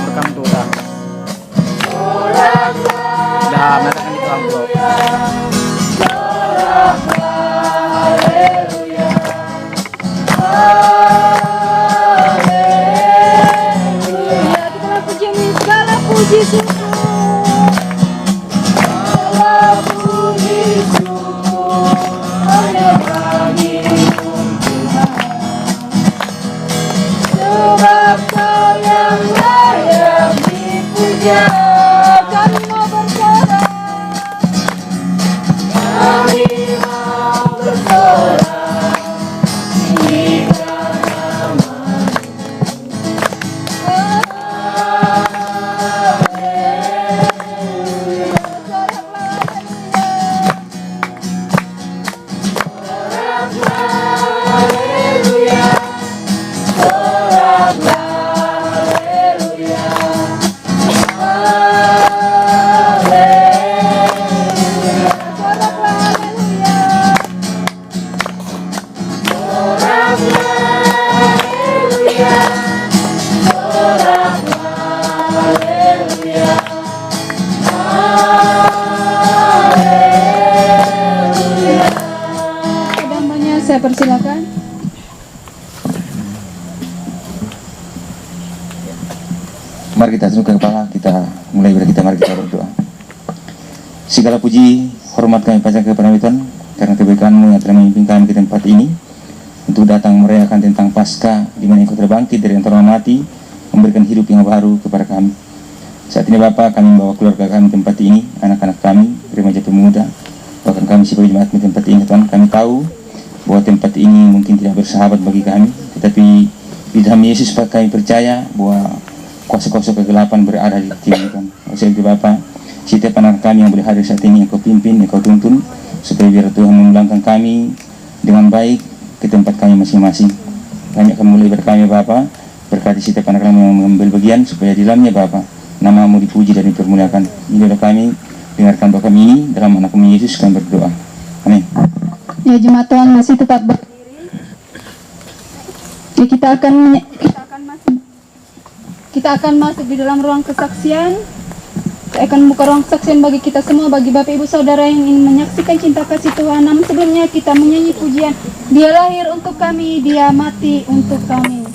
rekam tuh udah. Udah mengatakan itu amplop. Kita puji segala puji syukur. Segala puji syukur hanya bagi Tuhan. Sebab Kau yang layak dipuja. Kami mau bersorak, kami mau bersorak, tinggikan nama-Mu. Haleluya, soraklah haleluya, soraklah haleluya, haleluya, soraklah haleluya, soraklah haleluya, soraklah haleluya, haleluya. Kedambanya saya persilakan. Mari kita tundukkan kepala, kita mulai ibadah kita, mari kita berdoa. Segala puji, hormat kami panjatkan kepada Tuhan, karena kebaikan-Mu yang telah memimpin kami ke tempat ini, untuk datang merayakan tentang Paskah, di mana Engkau terbangkit dari antara orang mati, memberikan hidup yang baru kepada kami. Saat ini Bapa, kami membawa keluarga kami tempat ini, anak-anak kami, remaja pemuda, bahkan kami sebagai jemaat di tempat ini, Tuhan. Kami tahu bahwa tempat ini mungkin tidak bersahabat bagi kami, tetapi di dalam Yesus kami percaya bahwa kuasa-kuasa kegelapan berada di tim Tuhan. Oleh itu Bapa, setiap anak kami yang boleh hadir saat ini, Engkau pimpin, Engkau tuntun, supaya biar Tuhan memulangkan kami dengan baik ke tempat kami masing-masing. Kami akan mulai berkami Bapa, berkati setiap anak kami yang mengambil bagian, supaya di dalamnya Bapa, nama-Mu dipuji dan dipermuliakan. Inilah kami, dengarkan doa kami ini, dalam anak-Mu Yesus kami berdoa. Amin. Ya, jemaat Tuhan masih tetap berdiri. Ya, kita akan masuk di dalam ruang kesaksian. Kita akan buka ruang kesaksian bagi kita semua, bagi Bapak Ibu Saudara yang ingin menyaksikan cinta kasih Tuhan. Namun sebelumnya kita menyanyi pujian, Dia lahir untuk kami, Dia mati untuk kami.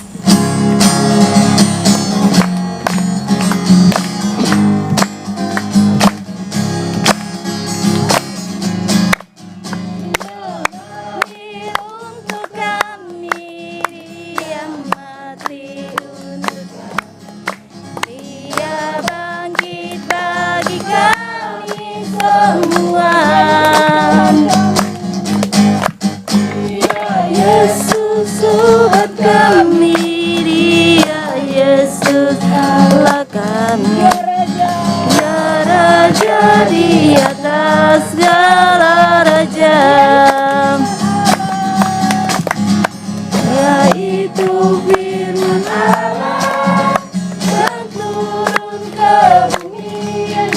Di atas segala raja, yaitu firman Allah yang turun ke bumi, yang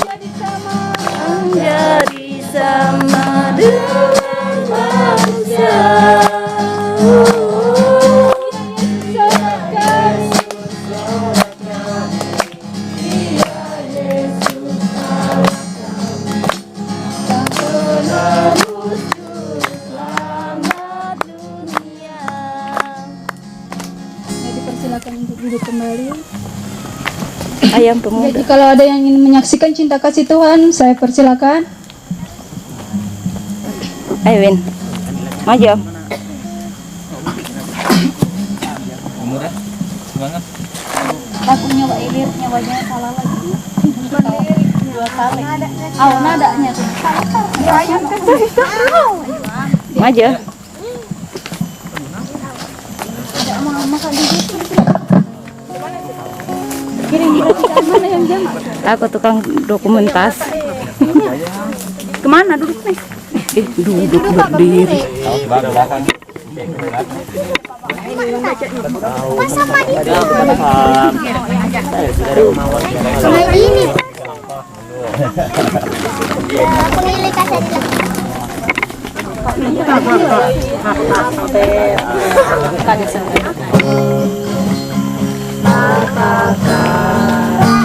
jadi sama dengan manusia. Kembali. Ayam pemuda. Jadi kalau ada yang ingin menyaksikan cinta kasih Tuhan, saya persilakan. Ayo Win, maju. Pemuda, semangat. Aku nyawa ilir, nyawanya salah lagi. Dua kali. Nadanya tuh. Maju. Makan di situ. Mana yang jam? Aku tukang dokumentas. Kemana duduk nih? Duduk berdiri. Ini. Pemilik kasih. Apakah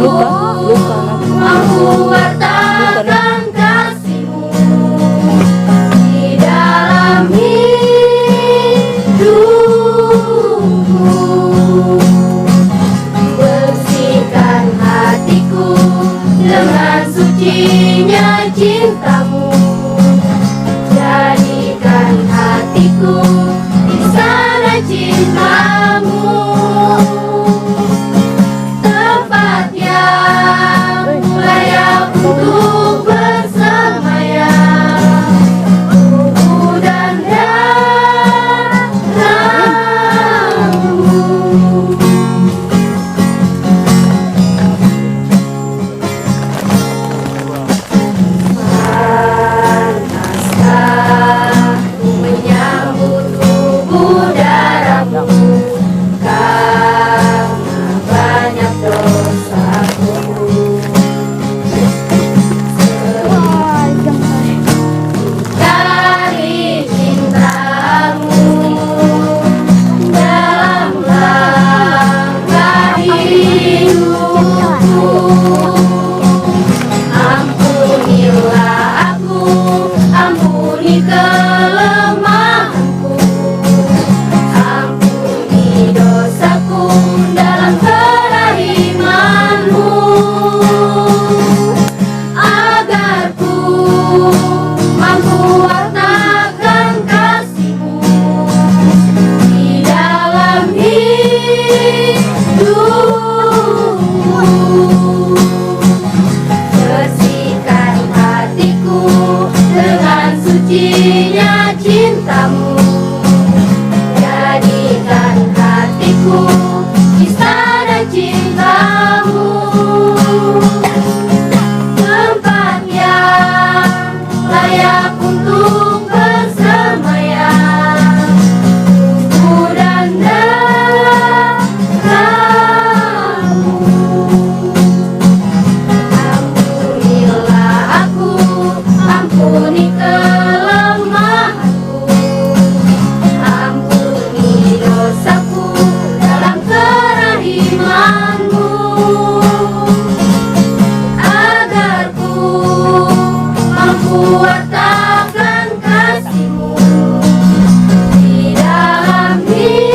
luka Aku wartakan kasih-Mu di dalam hidupku. Bersihkan hatiku dengan sucinya cinta-Mu. Jadikan hatiku di sana cinta-Mu. Tempat yang layak untuk bersemayam. Tubuh dan darah-Mu. Panaskah ku menyambut tubuh darah-Mu, karena banyak dosaku. Dari cinta-Mu dalam langkah hidupku. Ampunilah aku, ampuni kelemahanku, ampuni dosaku dalam kerahiman-Mu, agar ku mampu wartakan kasih-Mu di dalam hidupku. Bersihkan hatiku dengan sucinya cinta-Mu. Jadikan hatiku istana cinta-Mu. Tempat yang layak untuk bersemayam. Tubuh dan darah-Mu. Ampunilah aku, ampuni kelemahanku, ampuni dosaku dalam kerahiman-Mu, agar ku mampu wartakan kasih-Mu di dalam hidupku.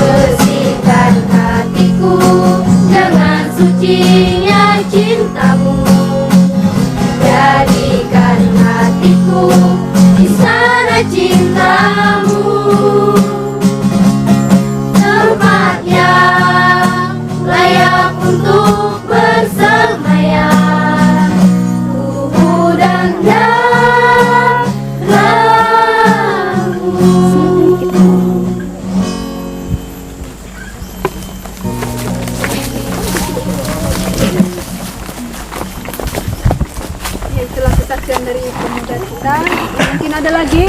Bersihkan hatiku dengan sucinya cinta-Mu. Jadikan hatiku istana cinta-Mu. Tempat yang layak untuk bersemayam. Tubuh dan darah-Mu. Ya, itulah kesaksian dari pemuda kita. Mungkin ada lagi?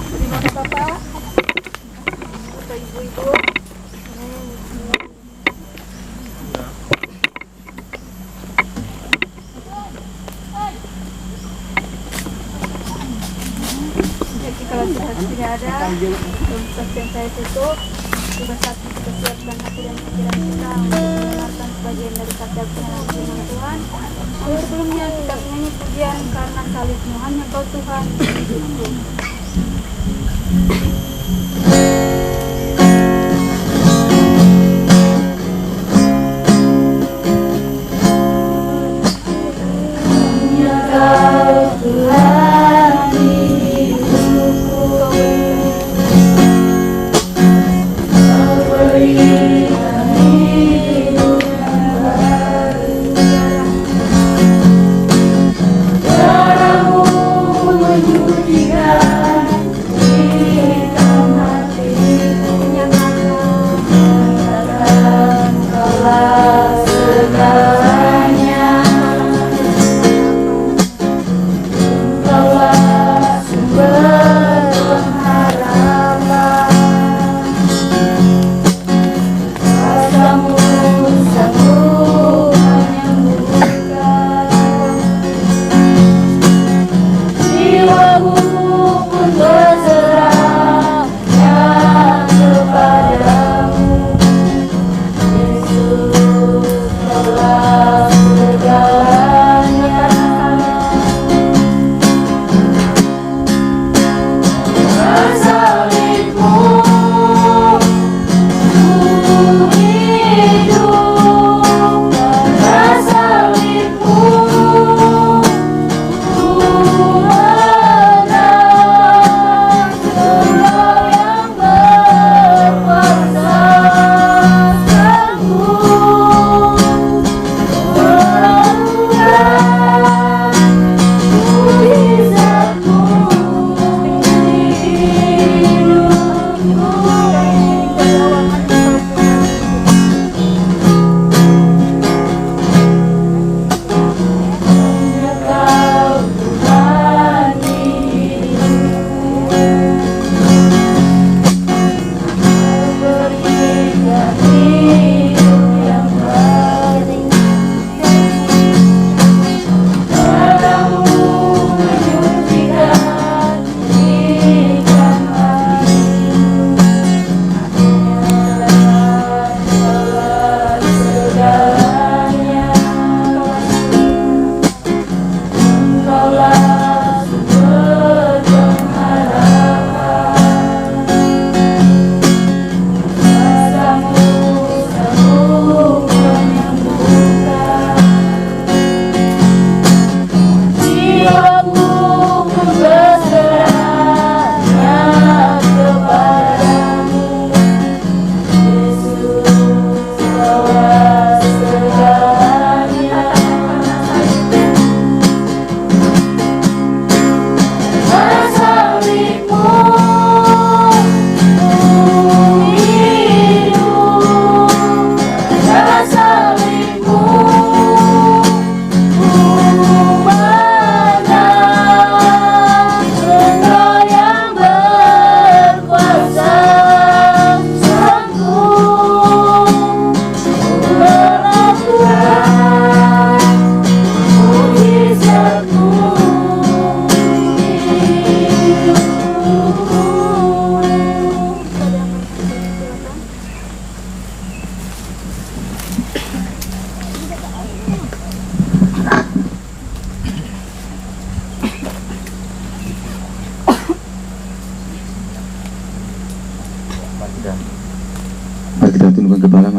Terima kasih Bapak. Bapak Ibu-ibu. Jadi kalau sudah tidak ada, kesaksian saya tutup. Juga saat kita siapkan hati dan pikiran kita untuk mendengarkan sebagian dari sabda firman Tuhan. Lalu sebelumnya kita menyanyi pujian karena salibmu hanya Kau Tuhan hidupku. Hanya Kau Tuhan hidupku. Kau berikan hidup yang baru. Darah-Mu menyucikan kita.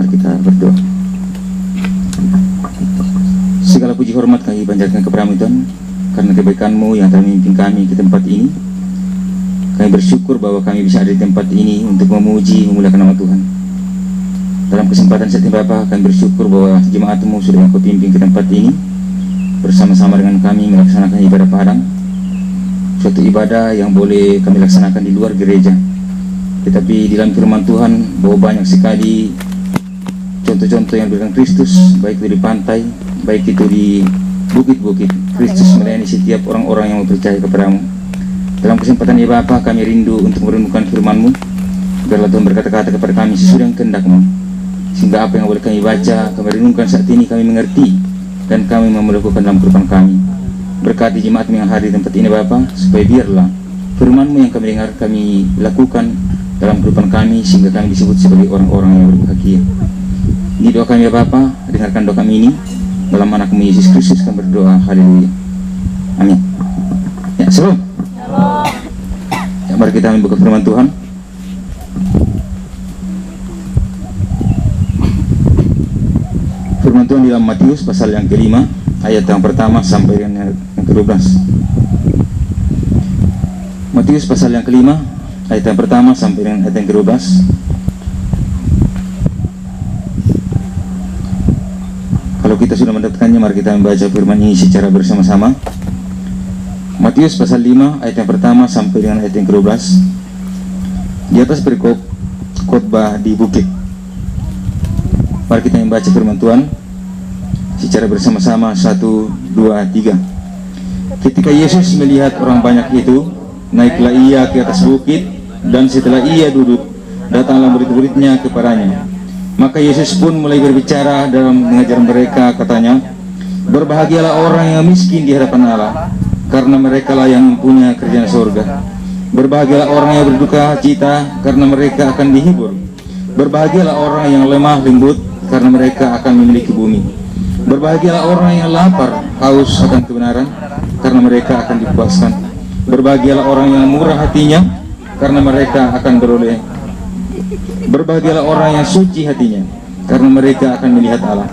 mari kita berdoa. Segala puji hormat kami panjatkan kepada-Mu Tuhan, karena kebaikan-Mu yang telah memimpin kami ke tempat ini. Kami bersyukur bahwa kami bisa ada di tempat ini untuk memuji, memuliakan nama Tuhan. Dalam kesempatan saat ini Bapa, kami bersyukur bahwa jemaat-Mu sudah Engkau pimpin ke tempat ini, bersama-sama dengan kami melaksanakan ibadah padang, suatu ibadah yang boleh kami laksanakan di luar gereja. Tetapi di dalam firman Tuhan bahwa banyak sekali contoh-contoh yang diberikan Kristus, baik itu di pantai, baik itu di bukit-bukit. Kristus melayani setiap orang-orang yang percaya kepada-Mu. Dalam kesempatan ini Bapa, kami rindu untuk merenungkan firman-Mu. Biarlah Tuhan berkata-kata kepada kami sesuai dengan kehendak-Mu, sehingga apa yang boleh kami baca, kami renungkan saat ini, kami mengerti dan kami mau melakukan dalam kehidupan kami. Berkati jemaat yang hadir di tempat ini Bapa, supaya biarlah firman-Mu yang kami dengar kami lakukan dalam kehidupan kami, sehingga kami disebut sebagai orang-orang yang berbahagia. Ini doa kami ya Bapa, dengarkan doa kami ini dalam anak-Mu Yesus Kristus. Kami berdoa, haleluya, amin. Ya, shalom. Ya, mari kita membuka firman Tuhan. Firman Tuhan di dalam Matius pasal yang kelima, ayat yang pertama sampai yang ke-12. Matius pasal yang kelima, ayat yang pertama sampai dengan ayat yang ke-12. Kalau kita sudah mendapatkannya, mari kita membaca firman ini secara bersama-sama. Matius pasal 5, ayat yang pertama sampai dengan ayat yang ke-12. Di atas perikop khotbah di bukit. Mari kita membaca firman Tuhan secara bersama-sama. 1, 2, 3. Ketika Yesus melihat orang banyak itu, naiklah ia ke atas bukit, dan setelah ia duduk, datanglah murid-muridnya kepadanya. Maka Yesus pun mulai berbicara dalam mengajar mereka, katanya, berbahagialah orang yang miskin di hadapan Allah, karena mereka lah yang mempunyai kerajaan surga. Berbahagialah orang yang berduka cita, karena mereka akan dihibur. Berbahagialah orang yang lemah lembut, karena mereka akan memiliki bumi. Berbahagialah orang yang lapar, haus akan kebenaran, karena mereka akan dipuaskan. Berbahagialah orang yang murah hatinya, karena mereka akan beroleh. Berbahagialah orang yang suci hatinya, karena mereka akan melihat Allah.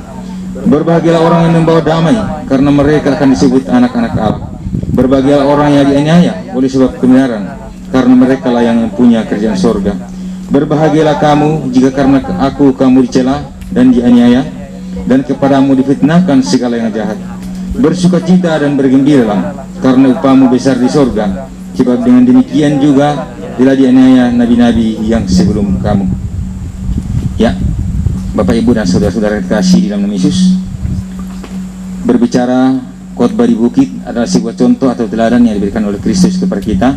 Berbahagialah orang yang membawa damai, karena mereka akan disebut anak-anak Allah. Berbahagialah orang yang dianiaya oleh sebab kebenaran, karena mereka lah yang mempunyai kerajaan surga. Berbahagialah kamu jika karena aku kamu dicela dan dianiaya, dan kepadamu difitnahkan segala yang jahat. Bersukacita dan bergembiralah, karena upamu besar di surga. Sebab dengan demikian juga telah dianiaya nabi-nabi yang sebelum kamu. Ya, Bapak Ibu dan saudara-saudara kasih di dalam nama Yesus, berbicara khotbah di bukit adalah sebuah contoh atau teladan yang diberikan oleh Kristus kepada kita,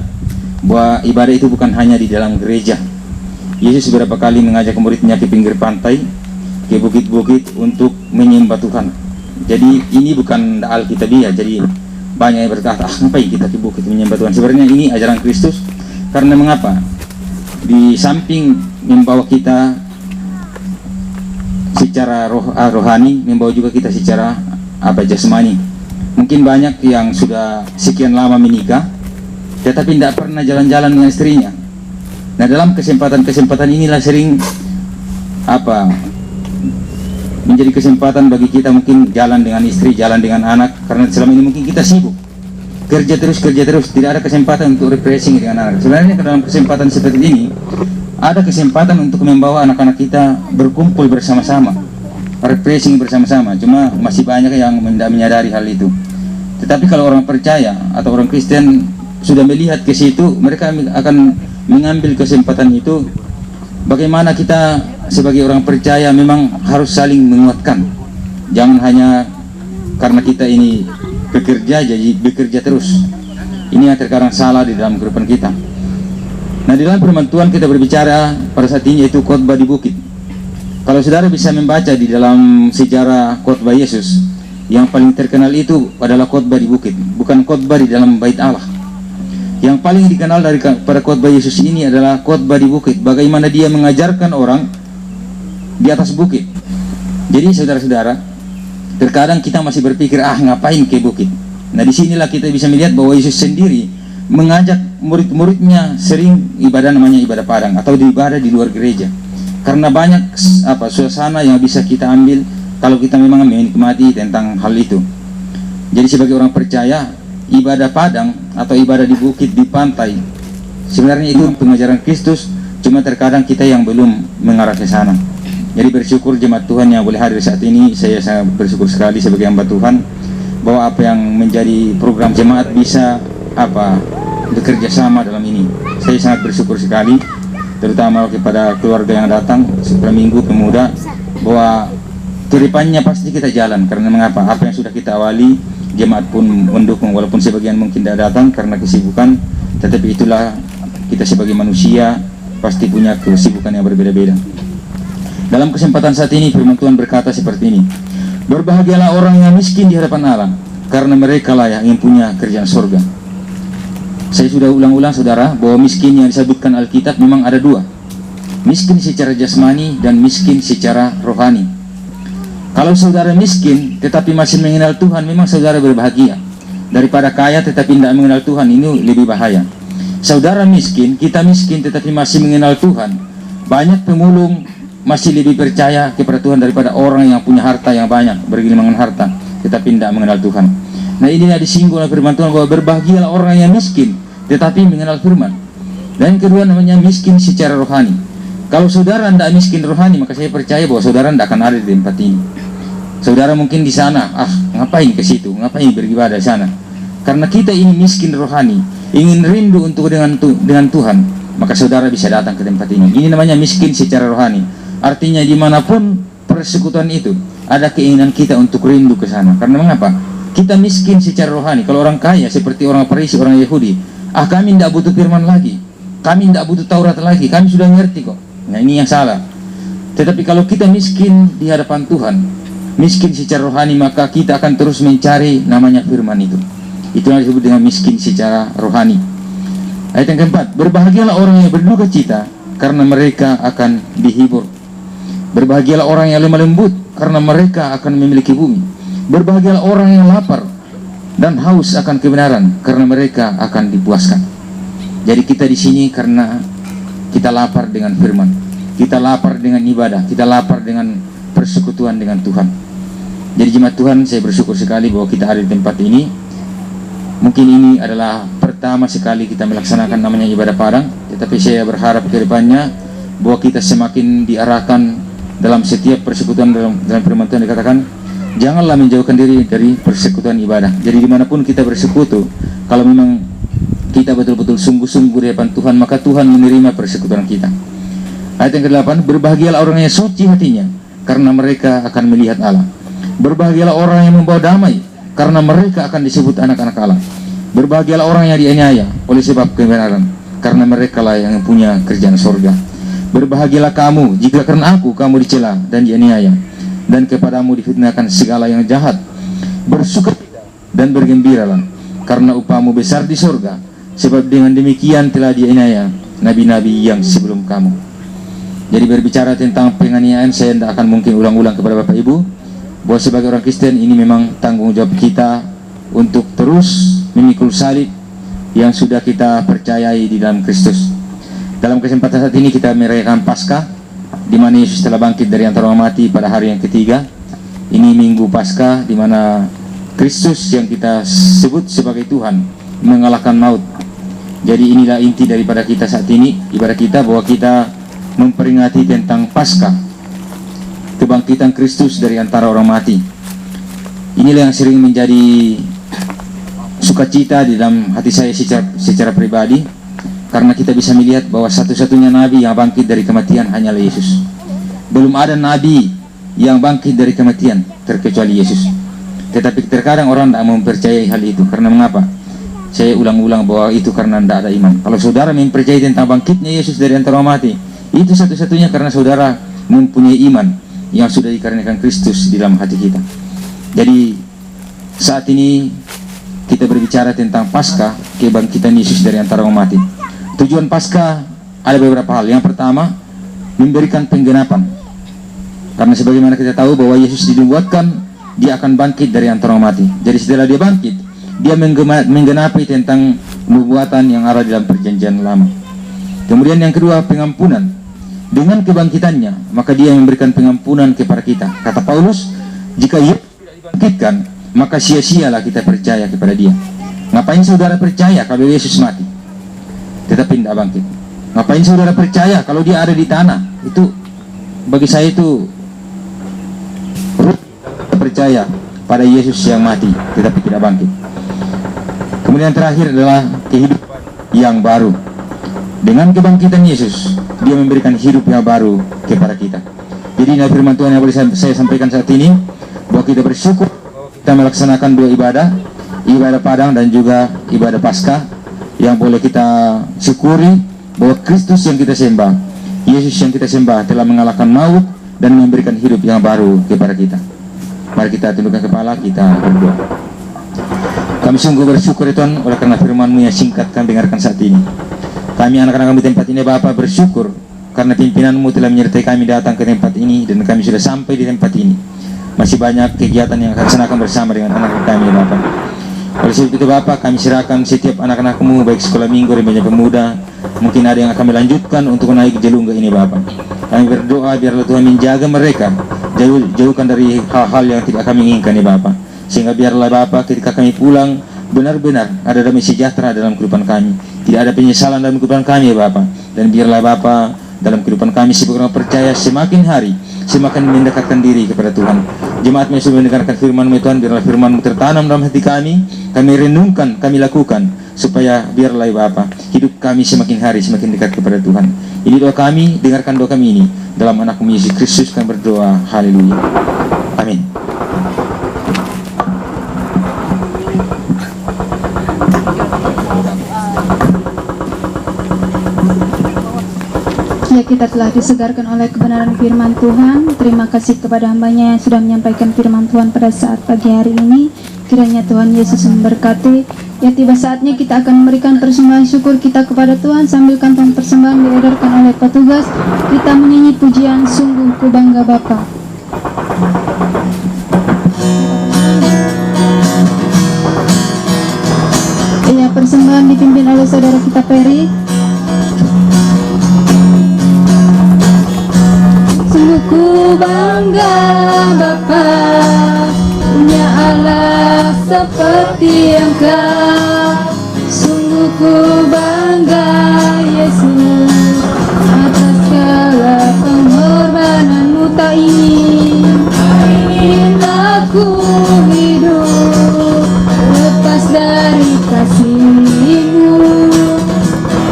bahwa ibadah itu bukan hanya di dalam gereja. Yesus beberapa kali mengajak muridnya ke pinggir pantai, ke bukit-bukit untuk menyembah Tuhan. Jadi ini bukan Alkitabiah. Jadi banyak yang berkata, ngapain kita ke bukit menyembah Tuhan? Sebenarnya ini ajaran Kristus. Karena mengapa? Di samping membawa kita secara rohani, membawa juga kita secara jasmani. Mungkin banyak yang sudah sekian lama menikah, tetapi tidak pernah jalan-jalan dengan istrinya. Nah, dalam kesempatan inilah sering menjadi kesempatan bagi kita mungkin jalan dengan istri, jalan dengan anak, karena selama ini mungkin kita sibuk kerja terus, tidak ada kesempatan untuk refreshing dengan anak. Sebenarnya dalam kesempatan seperti ini ada kesempatan untuk membawa anak-anak kita berkumpul bersama-sama, refreshing bersama-sama. Cuma masih banyak yang tidak menyadari hal itu. Tetapi kalau orang percaya atau orang Kristen sudah melihat ke situ, mereka akan mengambil kesempatan itu. Bagaimana kita sebagai orang percaya memang harus saling menguatkan. Jangan hanya karena kita ini bekerja, jadi bekerja terus. Ini yang terkadang salah di dalam kehidupan kita. Nah, di dalam firman Tuhan kita berbicara pada saat ini yaitu khotbah di bukit. Kalau saudara bisa membaca di dalam sejarah khotbah Yesus, yang paling terkenal itu adalah khotbah di bukit, bukan khotbah di dalam bait Allah. Yang paling dikenal pada khotbah Yesus ini adalah khotbah di bukit. Bagaimana dia mengajarkan orang di atas bukit. Jadi saudara-saudara, terkadang kita masih berpikir, ngapain ke bukit? Nah, disinilah kita bisa melihat bahwa Yesus sendiri mengajak murid-muridnya sering ibadah namanya ibadah padang atau ibadah di luar gereja. Karena banyak suasana yang bisa kita ambil kalau kita memang menikmati tentang hal itu. Jadi sebagai orang percaya, ibadah padang atau ibadah di bukit, di pantai, sebenarnya itu pengajaran Kristus, cuma terkadang kita yang belum mengarah ke sana. Jadi bersyukur jemaat Tuhan yang boleh hadir saat ini. Saya sangat bersyukur sekali sebagai hamba Tuhan bahwa apa yang menjadi program jemaat bisa bekerja sama dalam ini. Saya sangat bersyukur sekali, terutama kepada keluarga yang datang setelah minggu pemuda, bahwa kedepannya pasti kita jalan. Karena mengapa? Apa yang sudah kita awali, jemaat pun mendukung, walaupun sebagian mungkin tidak datang karena kesibukan, tetapi itulah kita sebagai manusia pasti punya kesibukan yang berbeda-beda. Dalam kesempatan saat ini firman Tuhan berkata seperti ini, berbahagialah orang yang miskin di hadapan Allah, karena mereka lah yang punya kerjaan surga. Saya sudah ulang-ulang saudara, bahwa miskin yang disebutkan Alkitab memang ada dua, miskin secara jasmani dan miskin secara rohani. Kalau saudara miskin tetapi masih mengenal Tuhan, memang saudara berbahagia, daripada kaya tetapi tidak mengenal Tuhan, ini lebih bahaya. Saudara miskin, kita miskin tetapi masih mengenal Tuhan, banyak pemulung masih lebih percaya kepada Tuhan daripada orang yang punya harta yang banyak, bergelimangan harta tetapi tidak mengenal Tuhan. Nah, inilah disinggung oleh firman Tuhan bahwa berbahagialah orang yang miskin tetapi mengenal firman. Dan yang kedua namanya miskin secara rohani. Kalau saudara tidak miskin rohani, maka saya percaya bahwa saudara tidak akan ada di tempat ini. Saudara mungkin di sana, ngapain ke situ, ngapain beribadah di sana. Karena kita ini miskin rohani, ingin rindu untuk dengan Tuhan, maka saudara bisa datang ke tempat ini. Ini namanya miskin secara rohani. Artinya dimanapun persekutuan itu, ada keinginan kita untuk rindu ke sana. Karena mengapa? Kita miskin secara rohani. Kalau orang kaya seperti orang Farisi, orang Yahudi, kami tidak butuh firman lagi, kami tidak butuh Taurat lagi, kami sudah ngerti kok. Nah, ini yang salah. Tetapi kalau kita miskin di hadapan Tuhan, miskin secara rohani, maka kita akan terus mencari namanya firman itu. Itu yang disebut dengan miskin secara rohani. Ayat yang keempat, berbahagialah orang yang berduka cita, karena mereka akan dihibur. Berbahagialah orang yang lemah lembut, karena mereka akan memiliki bumi. Berbahagialah orang yang lapar dan haus akan kebenaran, karena mereka akan dipuaskan. Jadi kita di sini karena kita lapar dengan firman, kita lapar dengan ibadah, kita lapar dengan persekutuan dengan Tuhan. Jadi jemaat Tuhan, saya bersyukur sekali bahwa kita ada di tempat ini. Mungkin ini adalah pertama sekali kita melaksanakan namanya ibadah padang, tetapi saya berharap ke depannya bahwa kita semakin diarahkan dalam setiap persekutuan. Dalam firman Tuhan dikatakan, janganlah menjauhkan diri dari persekutuan ibadah. Jadi dimanapun kita bersekutu, kalau memang kita betul-betul sungguh-sungguh di hadapan Tuhan, maka Tuhan menerima persekutuan kita. Ayat yang ke-8, berbahagialah orang yang suci hatinya, karena mereka akan melihat Allah. Berbahagialah orang yang membawa damai, karena mereka akan disebut anak-anak Allah. Berbahagialah orang yang dianiaya oleh sebab kebenaran, karena mereka lah yang punya kerjaan surga. Berbahagialah kamu jika karena aku kamu dicela dan dianiaya, dan kepadamu difitnahkan segala yang jahat. Bersukacita dan bergembiralah, karena upahmu besar di surga, sebab dengan demikian telah dianiaya nabi-nabi yang sebelum kamu. Jadi berbicara tentang penganiayaan, saya tidak akan mungkin ulang-ulang kepada Bapak Ibu, bahwa sebagai orang Kristen ini memang tanggung jawab kita untuk terus memikul salib yang sudah kita percayai di dalam Kristus. Dalam kesempatan saat ini kita merayakan Paskah, di mana Yesus telah bangkit dari antara orang mati pada hari yang ketiga. Ini Minggu Paskah, di mana Kristus yang kita sebut sebagai Tuhan mengalahkan maut. Jadi inilah inti daripada kita saat ini, ibadah kita, bahwa kita memperingati tentang Paskah, kebangkitan Kristus dari antara orang mati. Inilah yang sering menjadi sukacita di dalam hati saya secara pribadi, karena kita bisa melihat bahwa satu-satunya nabi yang bangkit dari kematian hanyalah Yesus. Belum ada nabi yang bangkit dari kematian terkecuali Yesus. Tetapi terkadang orang tidak mempercayai hal itu. Karena mengapa? Saya ulang-ulang bahwa itu karena tidak ada iman. Kalau saudara mempercayai tentang bangkitnya Yesus dari antara orang mati, itu satu-satunya karena saudara mempunyai iman yang sudah dikarenakan Kristus di dalam hati kita. Jadi saat ini kita berbicara tentang Paskah, kebangkitan Yesus dari antara orang mati. Tujuan Paskah ada beberapa hal. Yang pertama, memberikan penggenapan. Karena sebagaimana kita tahu bahwa Yesus dinubuatkan dia akan bangkit dari antara orang mati. Jadi setelah dia bangkit, dia menggenapi tentang nubuatan yang ada dalam perjanjian lama. Kemudian yang kedua, pengampunan. dengan kebangkitannya, maka dia memberikan pengampunan kepada kita. Kata Paulus, jika Yesus tidak dibangkitkan, maka sia-sialah kita percaya kepada dia. Ngapain saudara percaya kalau Yesus mati tetapi tidak bangkit? Ngapain saudara percaya kalau dia ada di tanah? Itu bagi saya itu percaya pada Yesus yang mati tetapi tidak bangkit. Kemudian terakhir adalah kehidupan yang baru. Dengan kebangkitan Yesus, dia memberikan hidup yang baru kepada kita. Jadi firman Tuhan yang boleh saya sampaikan saat ini, bahwa kita bersyukur kita melaksanakan dua ibadah, ibadah Padang dan juga ibadah Paskah, yang boleh kita syukuri bahwa Kristus yang kita sembah, Yesus yang kita sembah telah mengalahkan maut dan memberikan hidup yang baru kepada kita. Mari kita tundukkan kepala, kita berdoa. Kami sungguh bersyukur ya Tuhan, oleh karena firman-Mu yang singkat kami dengarkan saat ini. Kami anak-anak di tempat ini Bapa bersyukur karena pimpinan-Mu telah menyertai kami datang ke tempat ini dan kami sudah sampai di tempat ini. Masih banyak kegiatan yang akan dilaksanakan bersama dengan anak-anak kami Bapa. Oleh sebab itu Bapa, kami serahkan setiap anak-anak-Mu baik sekolah minggu, remaja pemuda, mungkin ada yang akan melanjutkan untuk menaiki jelungga ini Bapa. Kami berdoa biarlah Tuhan menjaga mereka, jauhkan dari hal-hal yang tidak kami inginkan ya Bapa. Sehingga biarlah Bapa ketika kami pulang benar-benar ada damai sejahtera dalam kehidupan kami, tidak ada penyesalan dalam kehidupan kami ya Bapa. Dan biarlah Bapa dalam kehidupan kami sebagai orang percaya semakin hari semakin mendekatkan diri kepada Tuhan. Jemaat yang sudah mendengarkan firman-Mu Tuhan, biarlah firman-Mu tertanam dalam hati kami renungkan, kami lakukan, supaya biarlah Bapa hidup kami semakin hari semakin dekat kepada Tuhan. Ini doa kami, dengarkan doa kami ini dalam anak-Mu Yesus Kristus kami berdoa. Haleluya. Amin. Ya, kita telah disegarkan oleh kebenaran firman Tuhan. Terima kasih kepada hambanya yang sudah menyampaikan firman Tuhan pada saat pagi hari ini. Kiranya Tuhan Yesus memberkati. Ya, tiba saatnya kita akan memberikan persembahan syukur kita kepada Tuhan sambil kantong persembahan diedarkan oleh petugas. Kita menyanyi pujian Sungguh Ku Bangga Bapa. Ya, persembahan dipimpin oleh saudara kita Peri. Sungguh ku bangga Bapa, punya Allah seperti Engkau. Sungguh ku bangga Yesus, atas segala pengorbanan-Mu tak ingin aku hidup lepas dari kasih-Mu.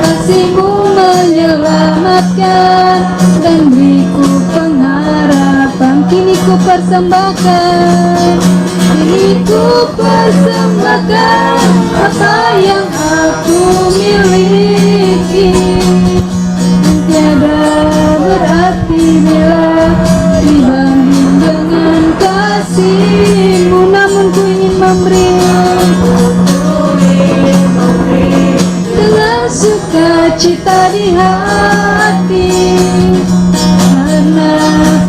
Kasih-Mu menyelamatkan dan beriku pengharapan. Kini ku persembahkan, apa yang aku miliki. Tiada berarti bila dibanding dengan kasih-Mu, namun ku ingin memberi dengan sukacita di hati, karena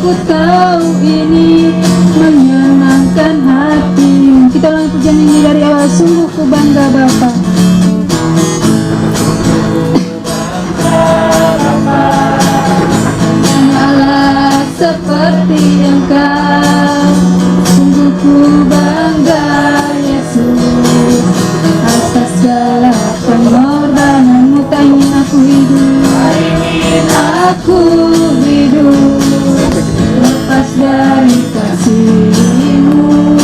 ku tahu ini menyenangkan hati. Kita ulang pujian ini dari awal. Sungguh ku bangga Bapa. Allah seperti Engkau. Sungguh ku bangga Yesus, atas segala pengorbanan-Mu tak ingin aku hidup lepas dari kasih-Mu.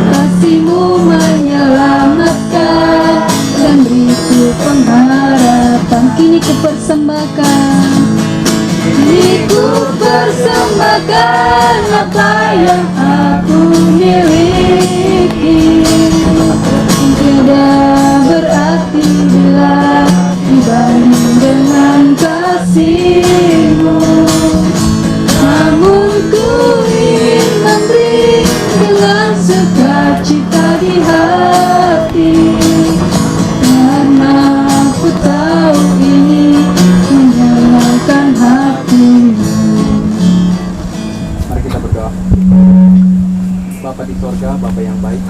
Kasih-Mu menyelamatkan dan beriku pengharapan. Kini ku persembahkan, apa yang aku miliki. Tidak berarti bila dibanding dengan kasih-Mu, namun ku ingin memberi dengan sukacita di hati, karena ku tahu ini menyenangkan hati-Mu. Mari kita berdoa. Bapa di sorga, Bapa yang baik,